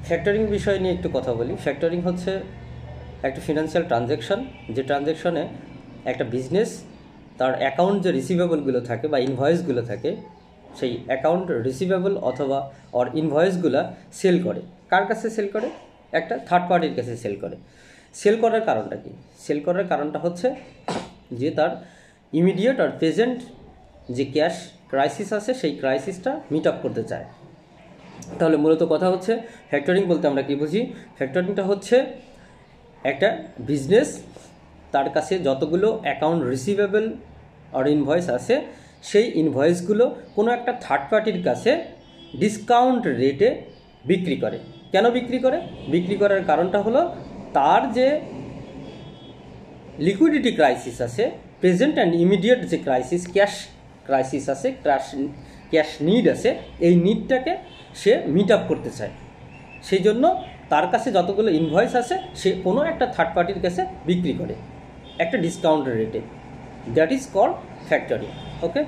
Factoring বিষয় নিয়ে একটু কথা বলি। ফ্যাক্টরিং হচ্ছে একটা ফিনান্সিয়াল ট্রানজ্যাকশন, যে ট্রানজ্যাকশনে একটা বিজনেস তার অ্যাকাউন্ট যে রিসিভেবলগুলো থাকে বা ইনভয়েসগুলো থাকে, সেই অ্যাকাউন্ট রিসিভেবল অথবা ইনভয়েসগুলো সেল করে। কার কাছে সেল করে? একটা থার্ড পার্টির কাছে সেল করে। সেল করার কারণটা কি? সেল করার কারণটা হচ্ছে যে তার ইমিডিয়েট আর প্রেজেন্ট যে ক্যাশ ক্রাইসিস আছে, সেই ক্রাইসিসটা মিট আপ করতে চায়। তাহলে মূলত কথা হচ্ছে, ফ্যাক্টরিং বলতে আমরা কি বুঝি? ফ্যাক্টরিংটা হচ্ছে একটা বিজনেস তার কাছে যতগুলো অ্যাকাউন্ট রিসিভেবল আর ইনভয়েস আছে, সেই ইনভয়েসগুলো কোনো একটা থার্ড পার্টির কাছে ডিসকাউন্ট রেটে বিক্রি করে। কেন বিক্রি করে? বিক্রি করার কারণটা হলো তার যে লিকুইডিটি ক্রাইসিস আছে, প্রেজেন্ট অ্যান্ড ইমিডিয়েট যে ক্যাশ ক্রাইসিস আছে, ক্যাশ নিড আছে, এই নিডটাকে সে মিট আপ করতে চায়। সেই জন্য তার কাছে যতগুলো ইনভয়েস আছে সে কোনো একটা থার্ড পার্টির কাছে বিক্রি করে একটা ডিসকাউন্ট রেটে। That is called factoring. Okay.